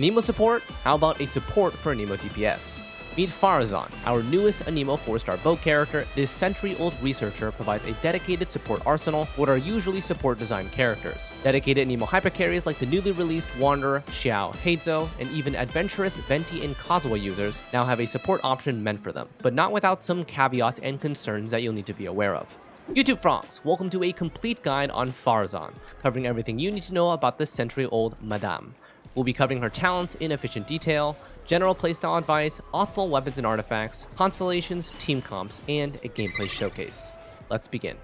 Anemo support? How about a support for Anemo DPS? Meet Faruzan, our newest Anemo 4-star boat character. This century-old researcher provides a dedicated support arsenal for what are usually support-designed characters. Dedicated Anemo hypercarries like the newly released Wanderer, Xiao, Heizo, and even adventurous Venti and Kazuha users now have a support option meant for them, but not without some caveats and concerns that you'll need to be aware of. YouTube frogs, welcome to a complete guide on Faruzan, covering everything you need to know about this century-old madame. We'll be covering her talents in efficient detail, general playstyle advice, optimal weapons and artifacts, constellations, team comps, and a gameplay showcase. Let's begin.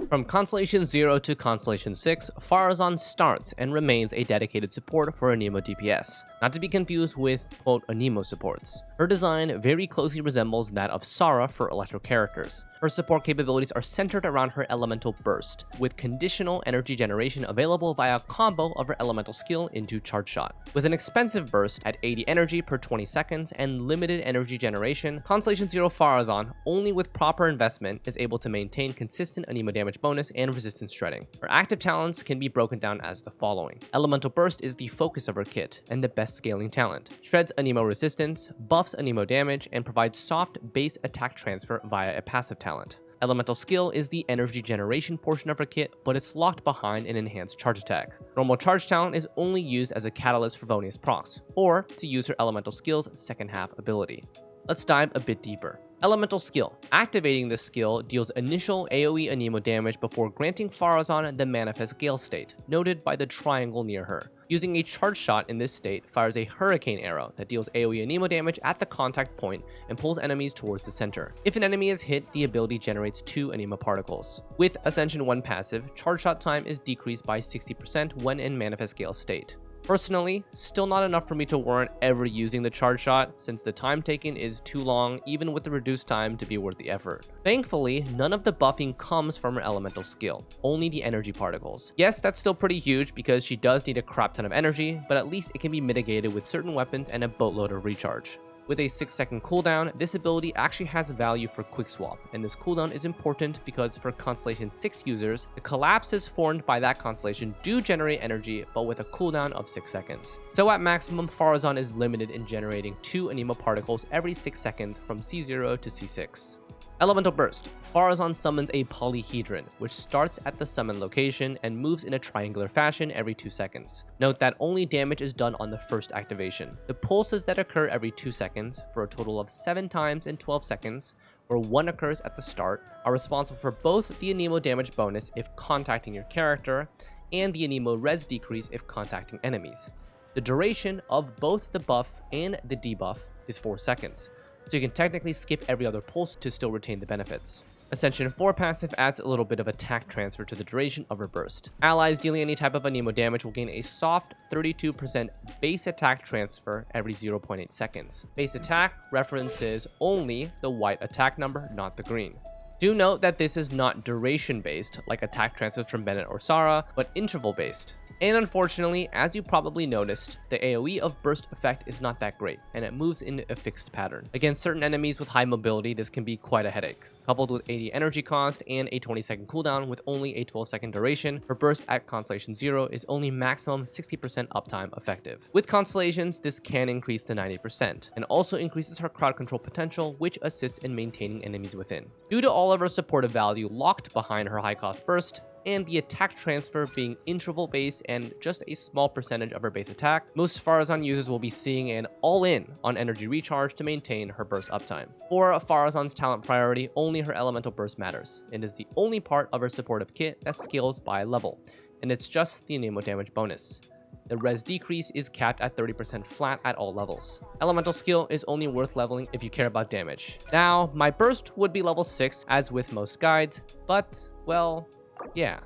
From Constellation 0 to Constellation 6, Faruzan starts and remains a dedicated support for Anemo DPS, not to be confused with, quote, Anemo supports. Her design very closely resembles that of Sara for electro characters. Her support capabilities are centered around her elemental burst, with conditional energy generation available via a combo of her elemental skill into charge shot. With an expensive burst at 80 energy per 20 seconds and limited energy generation, Constellation 0 Faruzan, only with proper investment, is able to maintain consistent Anemo damage bonus and resistance shredding. Her active talents can be broken down as the following. Elemental burst is the focus of her kit and the best scaling talent. Shreds Anemo resistance, buffs Anemo damage, and provides soft base attack transfer via a passive talent. Elemental skill is the energy generation portion of her kit, but it's locked behind an enhanced charge attack. Normal charge talent is only used as a catalyst for Vonius procs, or to use her elemental skill's second half ability. Let's dive a bit deeper. Elemental skill. Activating this skill deals initial AoE Anemo damage before granting Faruzan the Manifest Gale state, noted by the triangle near her. Using a charge shot in this state fires a hurricane arrow that deals AoE Anemo damage at the contact point and pulls enemies towards the center. If an enemy is hit, the ability generates 2 Anemo particles. With Ascension 1 passive, charge shot time is decreased by 60% when in Manifest Gale state. Personally, still not enough for me to warrant ever using the charge shot, since the time taken is too long even with the reduced time to be worth the effort. Thankfully, none of the buffing comes from her elemental skill, only the energy particles. Yes, that's still pretty huge because she does need a crap ton of energy, but at least it can be mitigated with certain weapons and a boatload of recharge. With a 6-second cooldown, this ability actually has value for quick swap, and this cooldown is important because for Constellation 6 users, the collapses formed by that constellation do generate energy, but with a cooldown of 6 seconds. So at maximum, Faruzan is limited in generating 2 Anemo particles every 6 seconds from C0 to C6. Elemental Burst. Faruzan summons a polyhedron, which starts at the summon location and moves in a triangular fashion every 2 seconds. Note that only damage is done on the first activation. The pulses that occur every 2 seconds, for a total of 7 times in 12 seconds, where 1 occurs at the start, are responsible for both the Anemo damage bonus if contacting your character, and the Anemo res decrease if contacting enemies. The duration of both the buff and the debuff is 4 seconds. So you can technically skip every other pulse to still retain the benefits. Ascension 4 passive adds a little bit of attack transfer to the duration of her burst. Allies dealing any type of Anemo damage will gain a soft 32% base attack transfer every 0.8 seconds. Base attack references only the white attack number, not the green. Do note that this is not duration based like attack transfers from Bennett or Sara, but interval based. And unfortunately, as you probably noticed, the AoE of burst effect is not that great, and it moves in a fixed pattern. Against certain enemies with high mobility, this can be quite a headache. Coupled with 80 energy cost and a 20-second cooldown with only a 12-second duration, her burst at Constellation 0 is only maximum 60% uptime effective. With Constellations, this can increase to 90%, and also increases her crowd control potential, which assists in maintaining enemies within. Due to all of her supportive value locked behind her high-cost burst, and the attack transfer being interval based and just a small percentage of her base attack, most Faruzan users will be seeing an all-in on energy recharge to maintain her burst uptime. For Faruzan's talent priority, only her elemental burst matters. It is the only part of her supportive kit that scales by level, and it's just the Anemo damage bonus. The res decrease is capped at 30% flat at all levels. Elemental skill is only worth leveling if you care about damage. Now, my burst would be level 6 as with most guides, but, well, yeah,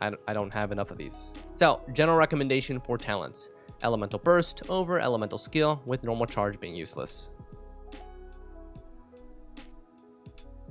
I don't have enough of these. So, general recommendation for talents. Elemental burst over elemental skill, with normal charge being useless.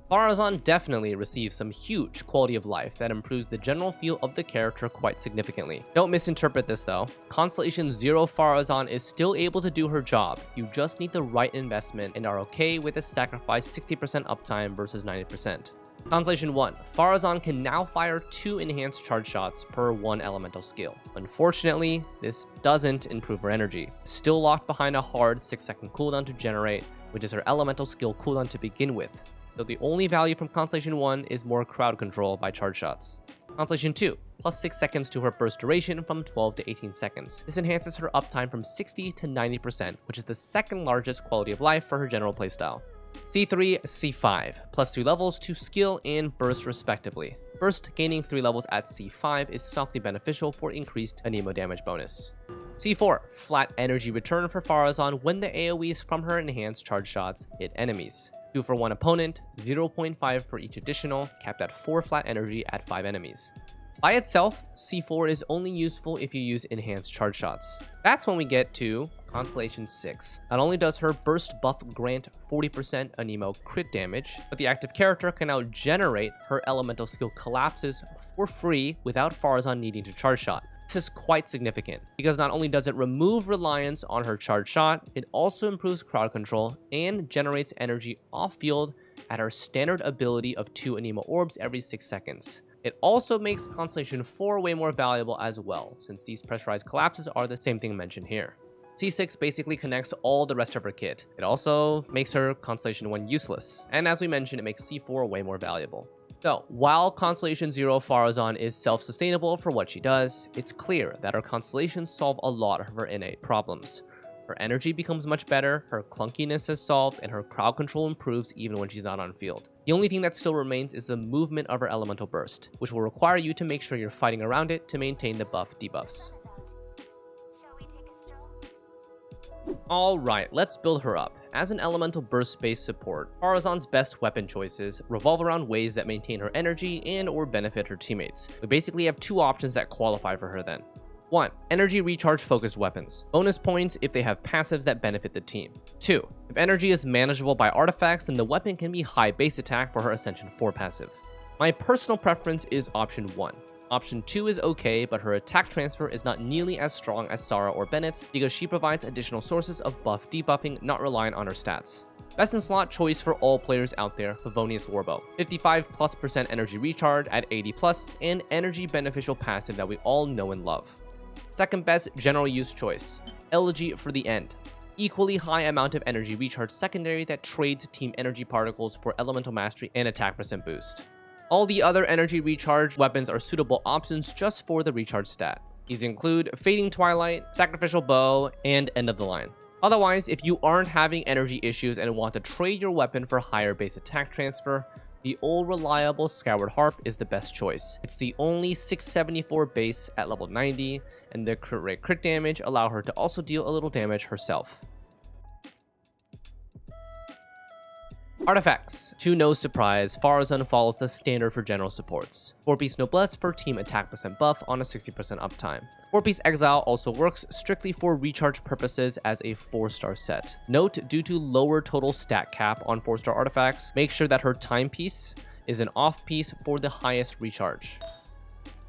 Faruzan definitely receives some huge quality of life that improves the general feel of the character quite significantly. Don't misinterpret this though. Constellation 0 Faruzan is still able to do her job. You just need the right investment and are okay with a sacrifice 60% uptime versus 90%. Constellation 1. Faruzan can now fire 2 enhanced charge shots per 1 elemental skill. Unfortunately, this doesn't improve her energy. Still locked behind a hard 6-second cooldown to generate, which is her elemental skill cooldown to begin with. So the only value from Constellation 1 is more crowd control by charge shots. Constellation 2. Plus 6 seconds to her burst duration from 12 to 18 seconds. This enhances her uptime from 60 to 90%, which is the second largest quality of life for her general playstyle. C3, C5, plus 2 levels to skill and burst respectively. Burst gaining 3 levels at C5 is softly beneficial for increased Anemo damage bonus. C4, flat energy return for Faruzan when the AoEs from her enhanced charge shots hit enemies. 2 for 1 opponent, 0.5 for each additional, capped at 4 flat energy at 5 enemies. By itself, C4 is only useful if you use enhanced charge shots. That's when we get to Constellation 6. Not only does her burst buff grant 40% Anemo crit damage, but the active character can now generate her elemental skill collapses for free without Faruzan needing to charge shot. This is quite significant, because not only does it remove reliance on her charge shot, it also improves crowd control and generates energy off-field at her standard ability of 2 Anemo orbs every 6 seconds. It also makes Constellation 4 way more valuable as well, since these pressurized collapses are the same thing mentioned here. C6 basically connects all the rest of her kit. It also makes her Constellation 1 useless, and as we mentioned, it makes C4 way more valuable. So, while Constellation 0 Faruzan is self-sustainable for what she does, it's clear that her constellations solve a lot of her innate problems. Her energy becomes much better, her clunkiness is solved, and her crowd control improves even when she's not on field. The only thing that still remains is the movement of her elemental burst, which will require you to make sure you're fighting around it to maintain the buff debuffs. Alright, let's build her up. As an elemental burst-based support, Faruzan's best weapon choices revolve around ways that maintain her energy and or benefit her teammates. We basically have 2 options that qualify for her then. 1. Energy recharge focused weapons. Bonus points if they have passives that benefit the team. 2. If energy is manageable by artifacts, then the weapon can be high base attack for her Ascension 4 passive. My personal preference is option 1. Option 2 is okay, but her attack transfer is not nearly as strong as Sarah or Bennett's because she provides additional sources of buff debuffing not reliant on her stats. Best in slot choice for all players out there, Favonius Warbow. 55+% energy recharge at 80+, and energy beneficial passive that we all know and love. Second best general use choice, Elegy for the End. Equally high amount of energy recharge secondary that trades team energy particles for elemental mastery and attack percent boost. All the other energy recharge weapons are suitable options just for the recharge stat. These include Fading Twilight, Sacrificial Bow, and End of the Line. Otherwise, if you aren't having energy issues and want to trade your weapon for higher base attack transfer, the old reliable Skyward Harp is the best choice. It's the only 674 base at level 90, and the crit rate crit damage allow her to also deal a little damage herself. Artifacts. To no surprise, Faruzan follows the standard for general supports. 4-piece Noblesse for team attack percent buff on a 60% uptime. 4-piece Exile also works strictly for recharge purposes as a 4-star set. Note, due to lower total stat cap on 4-star artifacts, make sure that her timepiece is an off-piece for the highest recharge.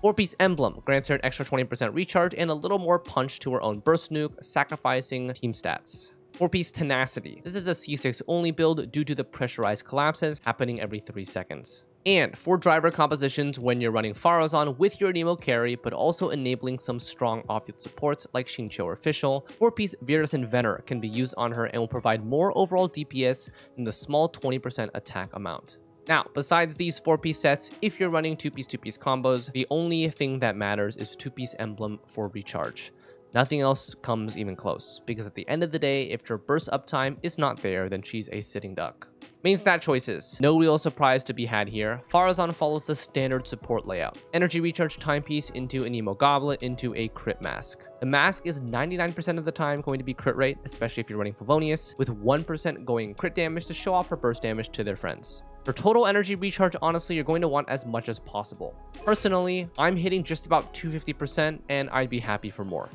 4-piece Emblem grants her an extra 20% recharge and a little more punch to her own burst nuke, sacrificing team stats. 4-piece Tenacity. This is a C6 only build due to the pressurized collapses happening every 3 seconds. And for driver compositions when you're running Faruzan with your Anemo carry, but also enabling some strong off-field supports like Xingqiu or Official, 4-piece Virtus Inventor can be used on her and will provide more overall DPS than the small 20% attack amount. Now, besides these 4-piece sets, if you're running 2-piece combos, the only thing that matters is 2-piece Emblem for recharge. Nothing else comes even close, because at the end of the day, if your burst uptime is not there, then she's a sitting duck. Main stat choices. No real surprise to be had here. Faruzan follows the standard support layout. Energy recharge timepiece into Anemo Goblet into a crit mask. The mask is 99% of the time going to be crit rate, especially if you're running Favonius, with 1% going crit damage to show off her burst damage to their friends. For total energy recharge, honestly, you're going to want as much as possible. Personally, I'm hitting just about 250%, and I'd be happy for more.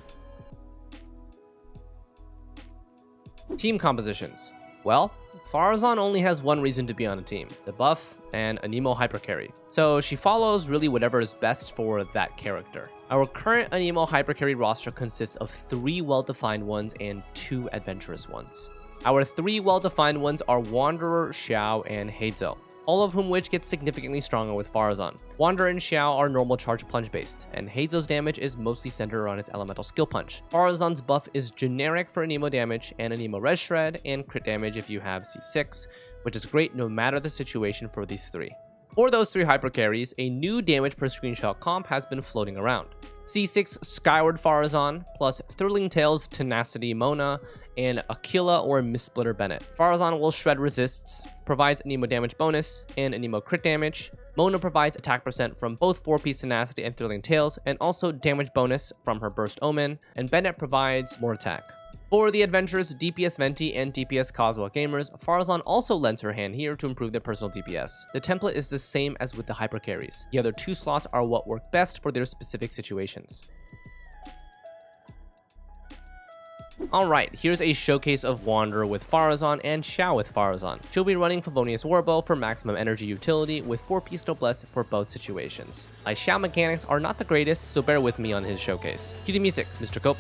Team compositions. Well, Faruzan only has one reason to be on a team, the buff and Anemo hypercarry. So she follows really whatever is best for that character. Our current Anemo hypercarry roster consists of 3 well-defined ones and 2 adventurous ones. Our 3 well-defined ones are Wanderer, Xiao, and Heizo. all of whom which get significantly stronger with Faruzan. Wander and Xiao are normal charge punch based, and Heizo's damage is mostly centered around its elemental skill punch. Faruzan's buff is generic for Anemo damage and Anemo res shred, and crit damage if you have C6, which is great no matter the situation for these three. For those three hyper carries, a new damage per screenshot comp has been floating around. C6 Skyward Faruzan plus Thrilling Tales Tenacity Mona and Aquila or Mistsplitter Bennett. Faruzan will shred resists, provides Anemo damage bonus and Anemo crit damage. Mona provides attack percent from both 4-piece Tenacity and Thrilling Tales, and also damage bonus from her Burst Omen, and Bennett provides more attack. For the adventurers DPS Venti and DPS Coswell gamers, Faruzan also lends her hand here to improve their personal DPS. The template is the same as with the hyper carries. The other two slots are what work best for their specific situations. Alright, here's a showcase of Wanderer with Faruzan and Xiao with Faruzan. She'll be running Favonius Warbow for maximum energy utility with 4-piece noblesse for both situations. My Xiao mechanics are not the greatest, so bear with me on his showcase. Cue the music, Mr. Cope.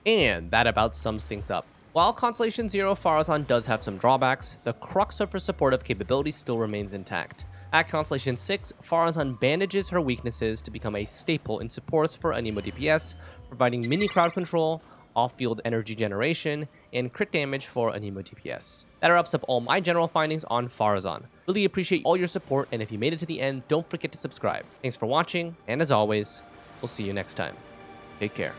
And that about sums things up. While Constellation 0 Faruzan does have some drawbacks, the crux of her supportive capability still remains intact. At Constellation 6, Faruzan bandages her weaknesses to become a staple in supports for Anemo DPS, providing mini crowd control, off-field energy generation, and crit damage for Anemo DPS. That wraps up all my general findings on Faruzan. Really appreciate all your support, and if you made it to the end, don't forget to subscribe. Thanks for watching, and as always, we'll see you next time. Take care.